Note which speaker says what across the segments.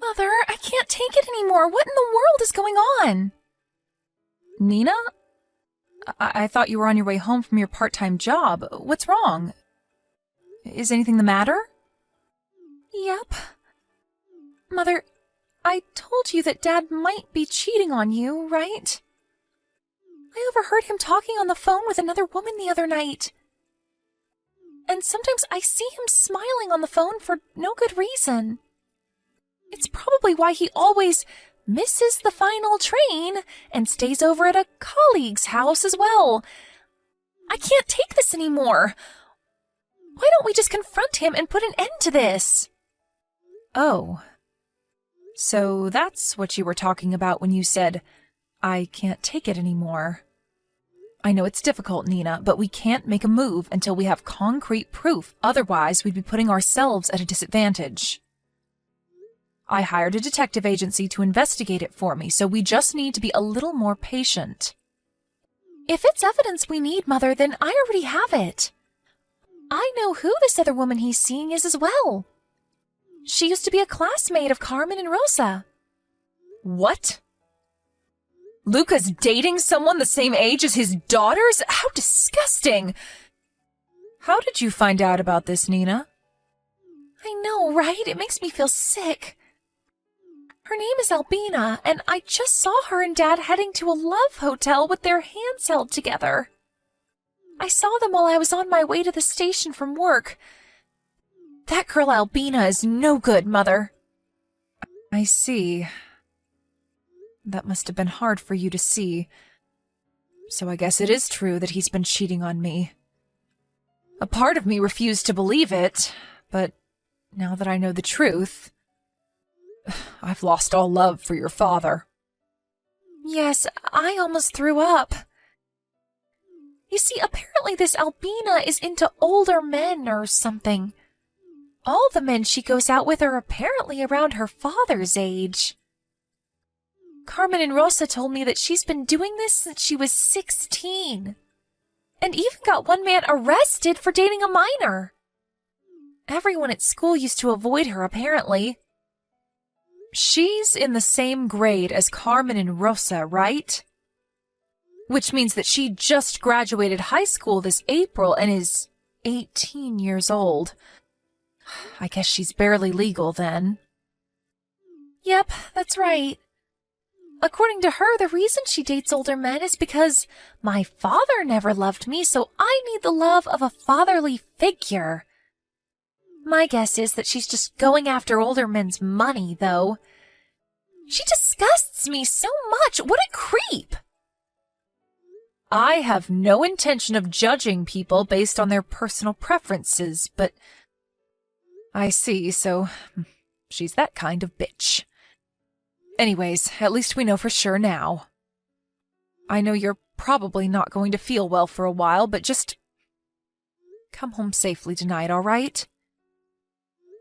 Speaker 1: Mother, I can't take it anymore. What in the world is going on? Nina? I thought you were on your way home from your part-time job. What's wrong? Is anything the matter? Yep. Mother, I told you that Dad might be cheating on you, right? I overheard him talking on the phone with another woman the other night. And sometimes I see him smiling on the phone for no good reason. It's probably why he always misses the final train and stays over at a colleague's house as well. I can't take this anymore. Why don't we just confront him and put an end to this? Oh. So that's what you were talking about when you said, I can't take it anymore. I know it's difficult, Nina, but we can't make a move until we have concrete proof. Otherwise, we'd be putting ourselves at a disadvantage. I hired a detective agency to investigate it for me, so we just need to be a little more patient. If it's evidence we need, Mother, then I already have it. I know who this other woman he's seeing is as well. She used to be a classmate of Carmen and Rosa. What? Luca's dating someone the same age as his daughters? How disgusting! How did you find out about this, Nina? I know, right? It makes me feel sick. Her name is Albina, and I just saw her and Dad heading to a love hotel with their hands held together. I saw them while I was on my way to the station from work. That girl Albina is no good, Mother. I see. That must have been hard for you to see. So I guess it is true that he's been cheating on me. A part of me refused to believe it, but now that I know the truth, I've lost all love for your father. Yes, I almost threw up. You see, apparently this Albina is into older men or something. All the men she goes out with are apparently around her father's age. Carmen and Rosa told me that she's been doing this since she was 16. And even got one man arrested for dating a minor. Everyone at school used to avoid her, apparently. She's in the same grade as Carmen and Rosa, right? Which means that she just graduated high school this April and is 18 years old. I guess she's barely legal then. Yep, that's right. According to her, the reason she dates older men is because my father never loved me, so I need the love of a fatherly figure. My guess is that she's just going after older men's money, though. She disgusts me so much. What a creep! I have no intention of judging people based on their personal preferences, but I see, so she's that kind of bitch. Anyways, at least we know for sure now. I know you're probably not going to feel well for a while, but just come home safely tonight, all right?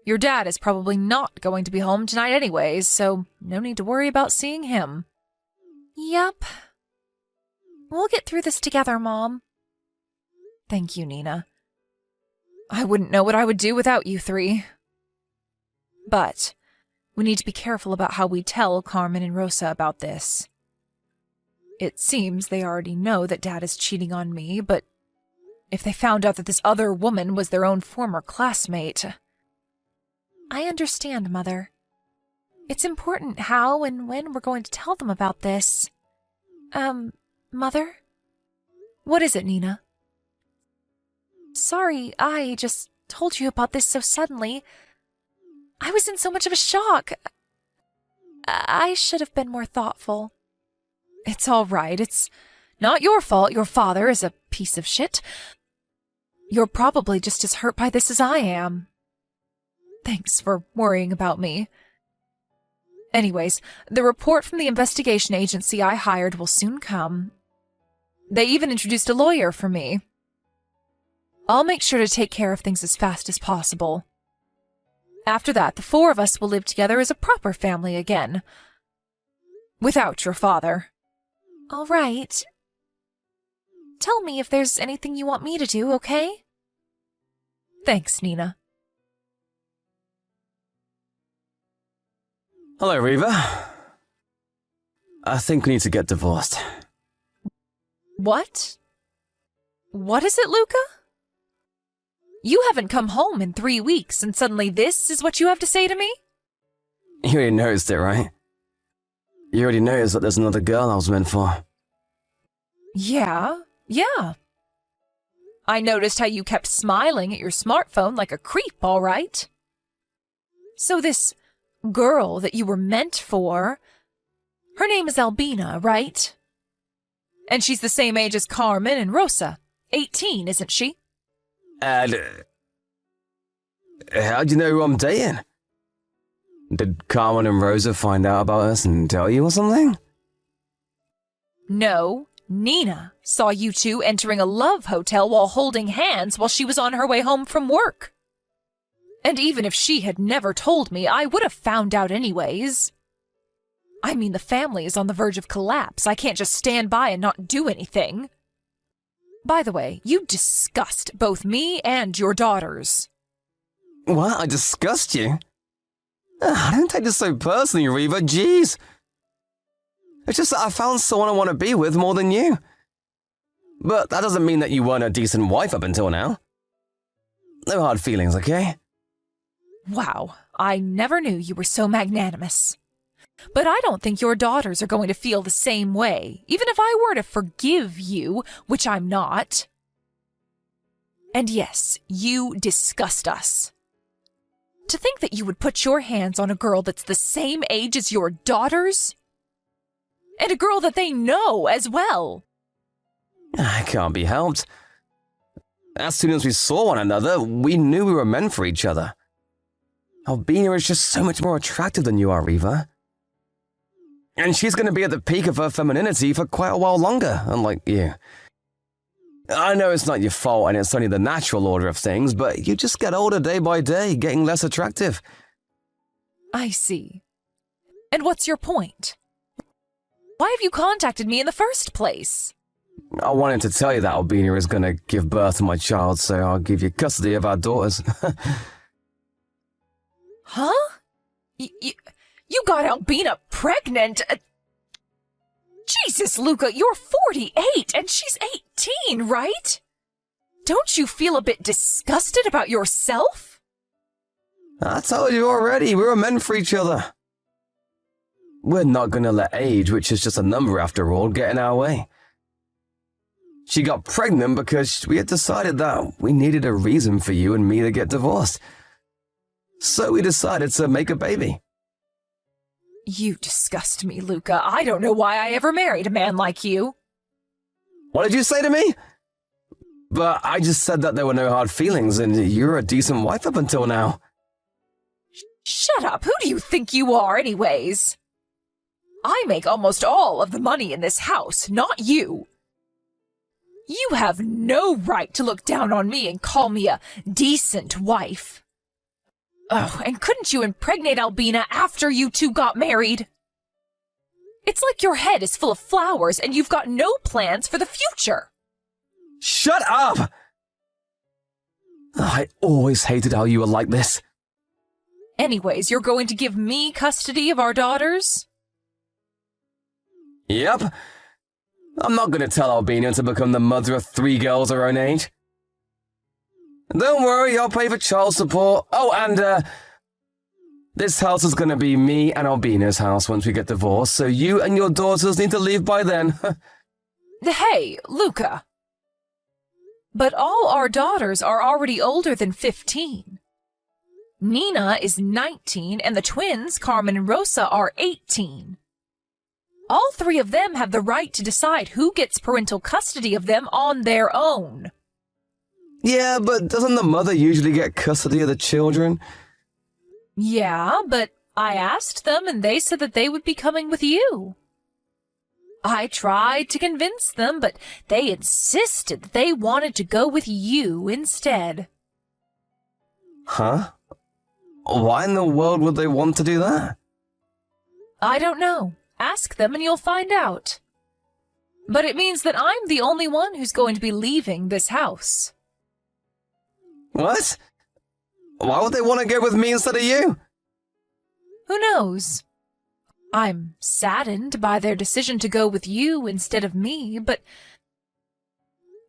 Speaker 1: Your dad is probably not going to be home tonight anyways, so no need to worry about seeing him. Yup. We'll get through this together, Mom. Thank you, Nina. I wouldn't know what I would do without you three. But we need to be careful about how we tell Carmen and Rosa about this. It seems they already know that Dad is cheating on me, but if they found out that this other woman was their own former classmate... I understand, Mother. It's important how and when we're going to tell them about this. Mother? What is it, Nina? Sorry, I just told you about this so suddenly. I was in so much of a shock. I should have been more thoughtful. It's all right. It's not your fault your father is a piece of shit. You're probably just as hurt by this as I am. Thanks for worrying about me. Anyways, the report from the investigation agency I hired will soon come. They even introduced a lawyer for me. I'll make sure to take care of things as fast as possible. After that, the four of us will live together as a proper family again. Without your father. All right. Tell me if there's anything you want me to do, okay? Thanks, Nina.
Speaker 2: Hello, Reva. I think we need to get divorced.
Speaker 1: What? What is it, Luca? You haven't come home in 3 weeks, and suddenly this is what you have to say to me?
Speaker 2: You already noticed it, right? You already noticed that there's another girl I was meant for.
Speaker 1: Yeah. I noticed how you kept smiling at your smartphone like a creep, all right? So this girl that you were meant for, her name is Albina, right? And she's the same age as Carmen and Rosa. 18, isn't she?
Speaker 2: And how'd you know who I'm dating? Did Carmen and Rosa find out about us and tell you or something?
Speaker 1: No, Nina saw you two entering a love hotel while holding hands while she was on her way home from work. And even if she had never told me, I would have found out anyways. I mean, the family is on the verge of collapse. I can't just stand by and not do anything. By the way, you disgust both me and your daughters.
Speaker 2: What? I disgust you? I don't take this so personally, Reva. Jeez. It's just that I found someone I want to be with more than you. But that doesn't mean that you weren't a decent wife up until now. No hard feelings, okay?
Speaker 1: Wow, I never knew you were so magnanimous. But I don't think your daughters are going to feel the same way, even if I were to forgive you, which I'm not. And yes, you disgust us. To think that you would put your hands on a girl that's the same age as your daughters? And a girl that they know as well.
Speaker 2: It can't be helped. As soon as we saw one another, we knew we were meant for each other. Albina is just so much more attractive than you are, Reva. And she's going to be at the peak of her femininity for quite a while longer, unlike you. I know it's not your fault and it's only the natural order of things, but you just get older day by day, getting less attractive.
Speaker 1: I see. And what's your point? Why have you contacted me in the first place?
Speaker 2: I wanted to tell you that Albina is going to give birth to my child, so I'll give you custody of our daughters.
Speaker 1: Huh? You got Albina pregnant? Jesus, Luca, you're 48 and she's 18, right? Don't you feel a bit disgusted about yourself?
Speaker 2: I told you already, we were meant for each other. We're not going to let age, which is just a number after all, get in our way. She got pregnant because we had decided that we needed a reason for you and me to get divorced. So we decided to make a baby.
Speaker 1: You disgust me, Luca. I don't know why I ever married a man like you.
Speaker 2: What did you say to me? But I just said that there were no hard feelings and you're a decent wife up until now.
Speaker 1: Shut up. Who do you think you are, anyways? I make almost all of the money in this house, not you. You have no right to look down on me and call me a decent wife. Oh, and couldn't you impregnate Albina after you two got married? It's like your head is full of flowers and you've got no plans for the future.
Speaker 2: Shut up! I always hated how you were like this.
Speaker 1: Anyways, you're going to give me custody of our daughters?
Speaker 2: Yep. I'm not going to tell Albina to become the mother of 3 girls her own age. Don't worry, I'll pay for child support. Oh, and, this house is going to be me and Albina's house once we get divorced, so you and your daughters need to leave by then.
Speaker 1: Hey, Luca. But all our daughters are already older than 15. Nina is 19, and the twins, Carmen and Rosa, are 18. All 3 of them have the right to decide who gets parental custody of them on their own.
Speaker 2: Yeah, but doesn't the mother usually get custody of the children?
Speaker 1: Yeah, but I asked them and they said that they would be coming with you. I tried to convince them, but they insisted that they wanted to go with you instead.
Speaker 2: Huh? Why in the world would they want to do that?
Speaker 1: I don't know. Ask them and you'll find out. But it means that I'm the only one who's going to be leaving this house.
Speaker 2: What? Why would they want to go with me instead of you?
Speaker 1: Who knows? I'm saddened by their decision to go with you instead of me, but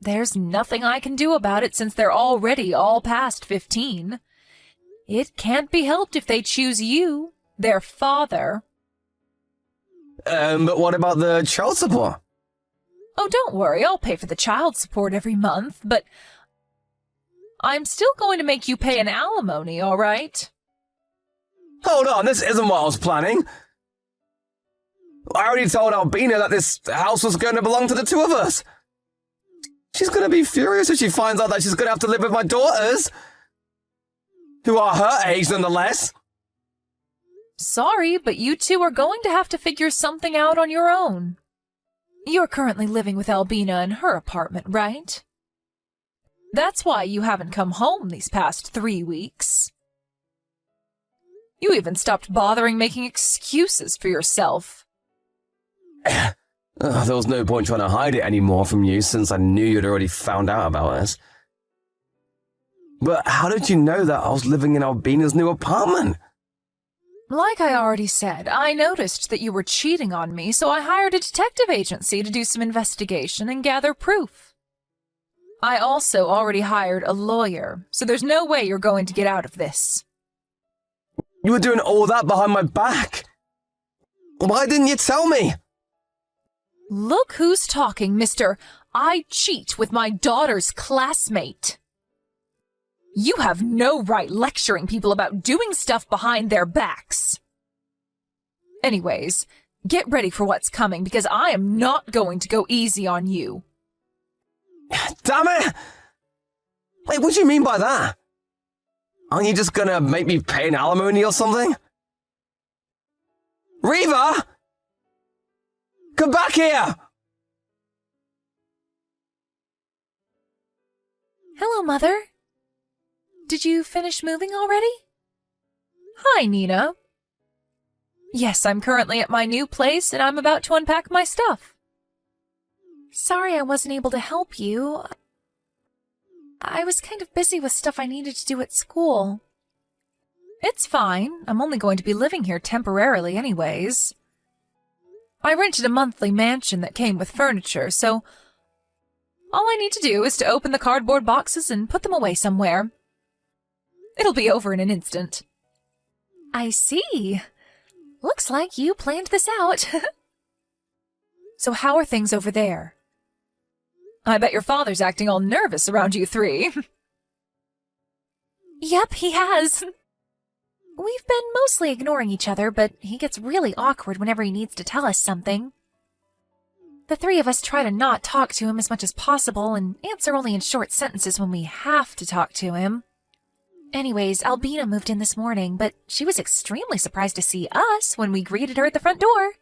Speaker 1: there's nothing I can do about it since they're already all past 15. It can't be helped if they choose you, their father.
Speaker 2: But what about the child support?
Speaker 1: Oh, don't worry, I'll pay for the child support every month, but I'm still going to make you pay an alimony, all right?
Speaker 2: Hold on, this isn't what I was planning. I already told Albina that this house was going to belong to the two of us. She's going to be furious if she finds out that she's going to have to live with my daughters, who are her age nonetheless.
Speaker 1: Sorry, but you two are going to have to figure something out on your own. You're currently living with Albina in her apartment, right? That's why you haven't come home these past 3 weeks. You even stopped bothering making excuses for yourself.
Speaker 2: There was no point trying to hide it anymore from you since I knew you'd already found out about us. But how did you know that I was living in Albina's new apartment?
Speaker 1: Like I already said, I noticed that you were cheating on me, so I hired a detective agency to do some investigation and gather proof. I also already hired a lawyer, so there's no way you're going to get out of this.
Speaker 2: You were doing all that behind my back. Why didn't you tell me?
Speaker 1: Look who's talking, mister. I cheat with my daughter's classmate. You have no right lecturing people about doing stuff behind their backs. Anyways, get ready for what's coming because I am not going to go easy on you.
Speaker 2: Damn it! Wait, what do you mean by that? Aren't you just gonna make me pay an alimony or something? Reva! Come back here!
Speaker 1: Hello, Mother. Did you finish moving already? Hi, Nina. Yes, I'm currently at my new place and I'm about to unpack my stuff. Sorry I wasn't able to help you. I was kind of busy with stuff I needed to do at school. It's fine. I'm only going to be living here temporarily anyways. I rented a monthly mansion that came with furniture, so all I need to do is to open the cardboard boxes and put them away somewhere. It'll be over in an instant. I see. Looks like you planned this out. So how are things over there? I bet your father's acting all nervous around you three. Yep, he has. We've been mostly ignoring each other, but he gets really awkward whenever he needs to tell us something. The three of us try to not talk to him as much as possible and answer only in short sentences when we have to talk to him. Anyways, Albina moved in this morning, but she was extremely surprised to see us when we greeted her at the front door.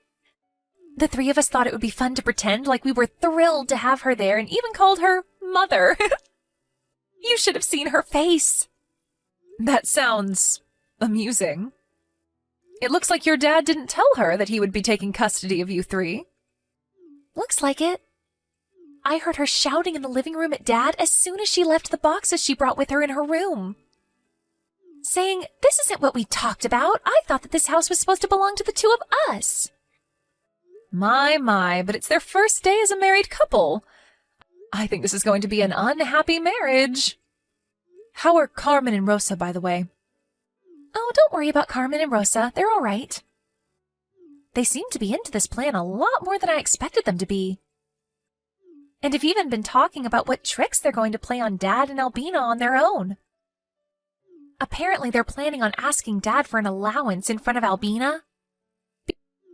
Speaker 1: The three of us thought it would be fun to pretend like we were thrilled to have her there and even called her Mother. You should have seen her face. That sounds amusing. It looks like your dad didn't tell her that he would be taking custody of you three. Looks like it. I heard her shouting in the living room at Dad as soon as she left the boxes she brought with her in her room. Saying, "This isn't what we talked about. I thought that this house was supposed to belong to the two of us." My, but it's their first day as a married couple. I think this is going to be an unhappy marriage. How are Carmen and Rosa, by the way? Oh, don't worry about Carmen and Rosa. They're all right. They seem to be into this plan a lot more than I expected them to be. And have even been talking about what tricks they're going to play on Dad and Albina on their own. Apparently they're planning on asking Dad for an allowance in front of Albina.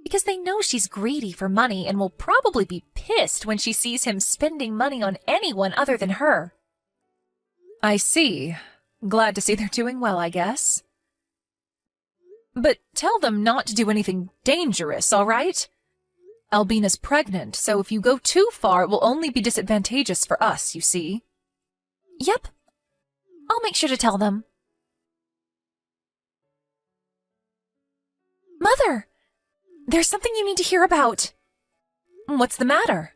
Speaker 1: Because they know she's greedy for money and will probably be pissed when she sees him spending money on anyone other than her. I see. Glad to see they're doing well, I guess. But tell them not to do anything dangerous, all right? Albina's pregnant, so if you go too far, it will only be disadvantageous for us, you see. Yep. I'll make sure to tell them. Mother! There's something you need to hear about. What's the matter?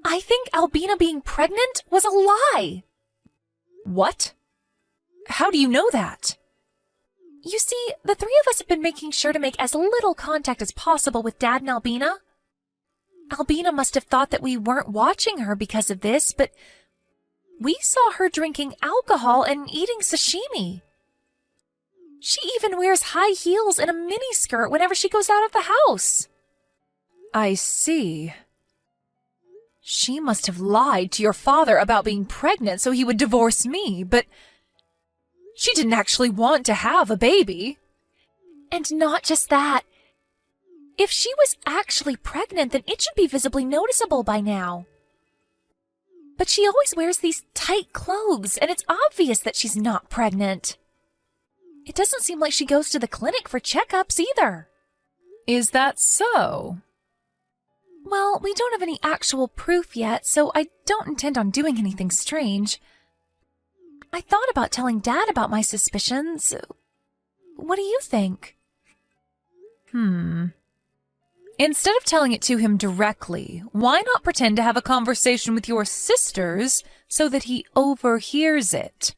Speaker 1: I think Albina being pregnant was a lie. What? How do you know that? You see, the three of us have been making sure to make as little contact as possible with Dad and Albina. Albina must have thought that we weren't watching her because of this, but we saw her drinking alcohol and eating sashimi. She even wears high heels and a miniskirt whenever she goes out of the house. I see. She must have lied to your father about being pregnant so he would divorce me, but she didn't actually want to have a baby. And not just that. If she was actually pregnant, then it should be visibly noticeable by now. But she always wears these tight clothes, and it's obvious that she's not pregnant. It doesn't seem like she goes to the clinic for checkups either. Is that so? Well, we don't have any actual proof yet, so I don't intend on doing anything strange. I thought about telling Dad about my suspicions. What do you think? Instead of telling it to him directly, why not pretend to have a conversation with your sisters so that he overhears it?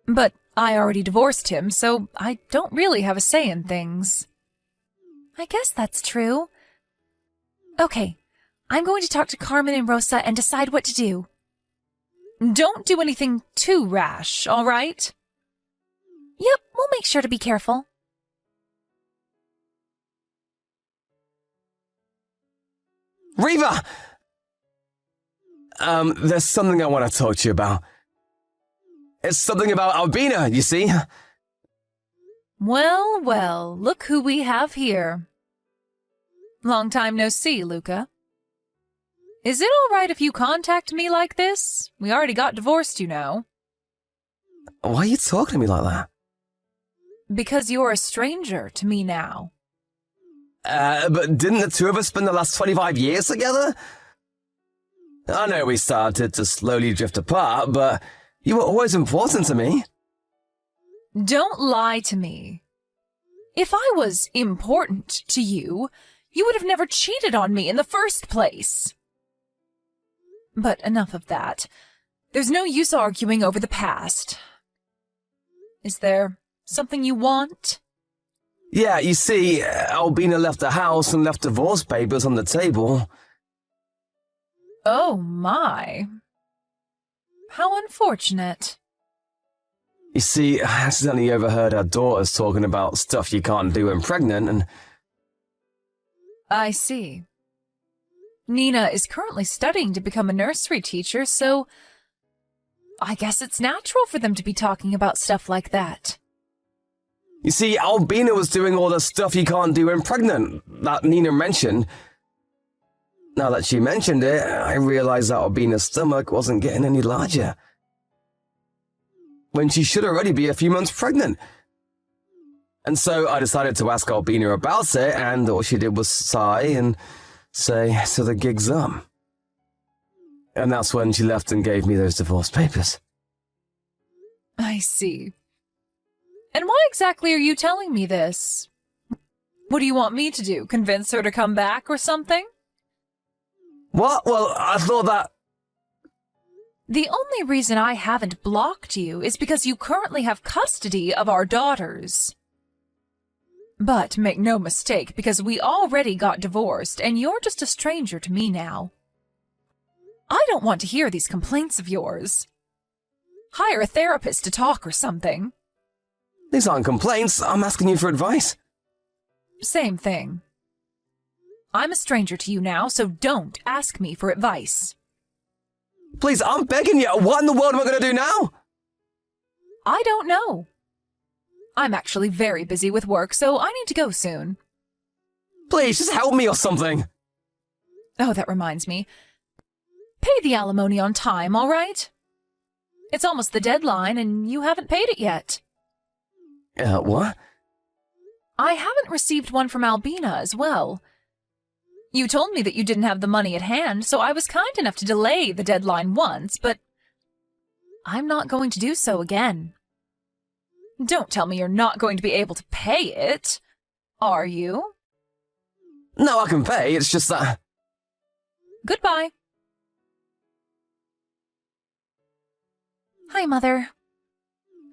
Speaker 1: But I already divorced him, so I don't really have a say in things. I guess that's true. Okay, I'm going to talk to Carmen and Rosa and decide what to do. Don't do anything too rash, all right? Yep, we'll make sure to be careful.
Speaker 2: Riva! There's something I want to talk to you about. It's something about Albina, you see?
Speaker 1: Well, well, look who we have here. Long time no see, Luca. Is it all right if you contact me like this? We already got divorced, you know.
Speaker 2: Why are you talking to me like that?
Speaker 1: Because you're a stranger to me now.
Speaker 2: But didn't the two of us spend the last 25 years together? I know we started to slowly drift apart, but you were always important to me.
Speaker 1: Don't lie to me. If I was important to you, you would have never cheated on me in the first place. But enough of that. There's no use arguing over the past. Is there something you want?
Speaker 2: Yeah, you see, Albina left the house and left divorce papers on the table.
Speaker 1: Oh my. How unfortunate.
Speaker 2: You see, I accidentally overheard her daughters talking about stuff you can't do when pregnant, and...
Speaker 1: I see. Nina is currently studying to become a nursery teacher, so I guess it's natural for them to be talking about stuff like that.
Speaker 2: You see, Albina was doing all the stuff you can't do when pregnant, that Nina mentioned. Now that she mentioned it, I realized that Albina's stomach wasn't getting any larger, when she should already be a few months pregnant. And so I decided to ask Albina about it, and all she did was sigh and say, so the gig's up. And that's when she left and gave me those divorce papers.
Speaker 1: I see. And why exactly are you telling me this? What do you want me to do? Convince her to come back or something?
Speaker 2: What? Well, I thought that...
Speaker 1: The only reason I haven't blocked you is because you currently have custody of our daughters. But make no mistake, because we already got divorced and you're just a stranger to me now. I don't want to hear these complaints of yours. Hire a therapist to talk or something.
Speaker 2: These aren't complaints, I'm asking you for advice.
Speaker 1: Same thing. I'm a stranger to you now, so don't ask me for advice.
Speaker 2: Please, I'm begging you, what in the world am I going to do now?
Speaker 1: I don't know. I'm actually very busy with work, so I need to go soon.
Speaker 2: Please, just help me or something.
Speaker 1: Oh, that reminds me. Pay the alimony on time, all right? It's almost the deadline, and you haven't paid it yet.
Speaker 2: What?
Speaker 1: I haven't received one from Albina as well. You told me that you didn't have the money at hand, so I was kind enough to delay the deadline once, but I'm not going to do so again. Don't tell me you're not going to be able to pay it, are you?
Speaker 2: No, I can pay, it's just that...
Speaker 1: Goodbye. Hi, Mother.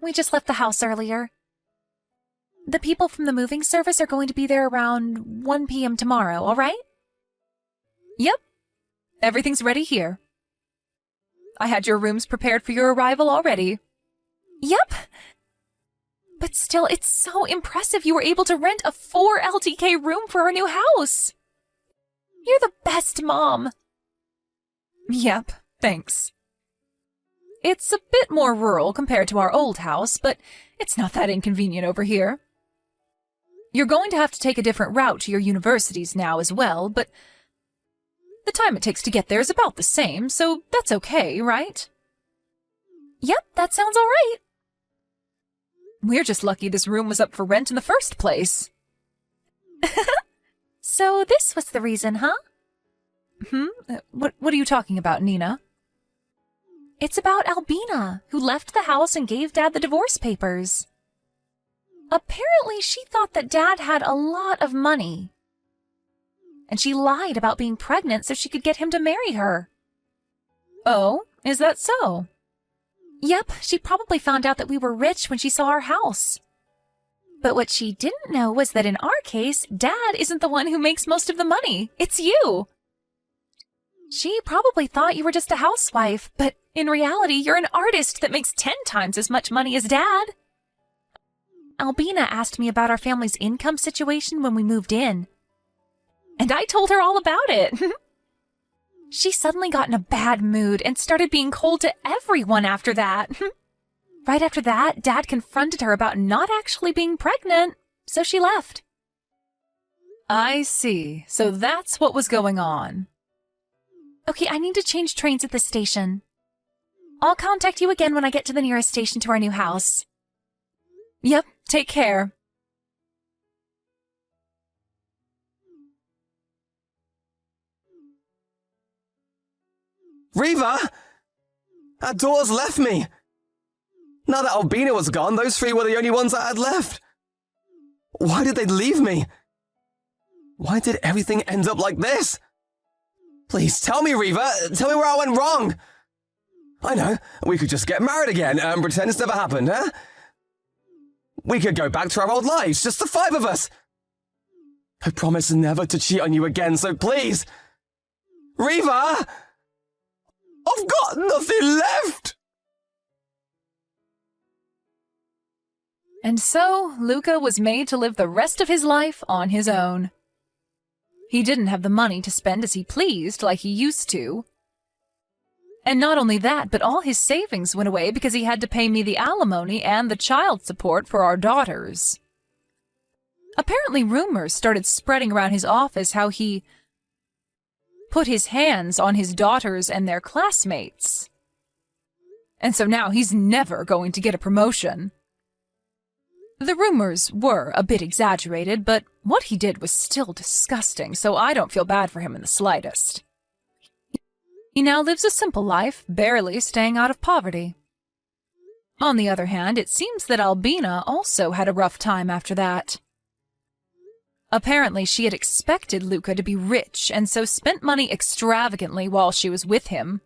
Speaker 1: We just left the house earlier. The people from the moving service are going to be there around 1 p.m. tomorrow, all right? Yep. Everything's ready here. I had your rooms prepared for your arrival already. Yep. But still, it's so impressive you were able to rent a 4 LTK room for our new house. You're the best mom. Yep, thanks. It's a bit more rural compared to our old house, but it's not that inconvenient over here. You're going to have to take a different route to your universities now as well, but the time it takes to get there is about the same, so that's okay, right? Yep, that sounds all right. We're just lucky this room was up for rent in the first place. So this was the reason, huh? What are you talking about, Nina? It's about Albina, who left the house and gave Dad the divorce papers. Apparently, she thought that Dad had a lot of money. And she lied about being pregnant so she could get him to marry her. Oh, is that so? Yep, she probably found out that we were rich when she saw our house. But what she didn't know was that in our case, Dad isn't the one who makes most of the money. It's you. She probably thought you were just a housewife, but in reality, you're an artist that makes 10 times as much money as Dad. Albina asked me about our family's income situation when we moved in. And I told her all about it. She suddenly got in a bad mood and started being cold to everyone after that. Right after that, Dad confronted her about not actually being pregnant, so she left. I see. So that's what was going on. Okay, I need to change trains at this station. I'll contact you again when I get to the nearest station to our new house. Yep, take care.
Speaker 2: Reva! Our daughters left me! Now that Albina was gone, those 3 were the only ones I had left. Why did they leave me? Why did everything end up like this? Please, tell me, Reva. Tell me where I went wrong. I know. We could just get married again and pretend it's never happened, huh? We could go back to our old lives, just the 5 of us. I promise never to cheat on you again, so please. Reva! I've got nothing left!
Speaker 1: And so, Luca was made to live the rest of his life on his own. He didn't have the money to spend as he pleased like he used to. And not only that, but all his savings went away because he had to pay me the alimony and the child support for our daughters. Apparently rumors started spreading around his office how he put his hands on his daughters and their classmates. And so now he's never going to get a promotion. The rumors were a bit exaggerated, but what he did was still disgusting, so I don't feel bad for him in the slightest. He now lives a simple life, barely staying out of poverty. On the other hand, it seems that Albina also had a rough time after that. Apparently, she had expected Luca to be rich and so spent money extravagantly while she was with him,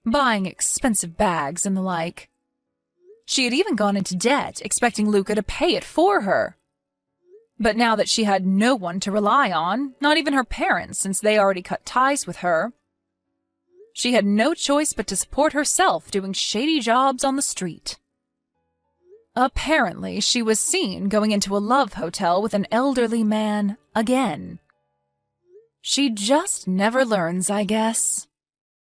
Speaker 1: buying expensive bags and the like. She had even gone into debt, expecting Luca to pay it for her. But now that she had no one to rely on, not even her parents since they already cut ties with her, she had no choice but to support herself doing shady jobs on the street. Apparently, she was seen going into a love hotel with an elderly man again. She just never learns, I guess.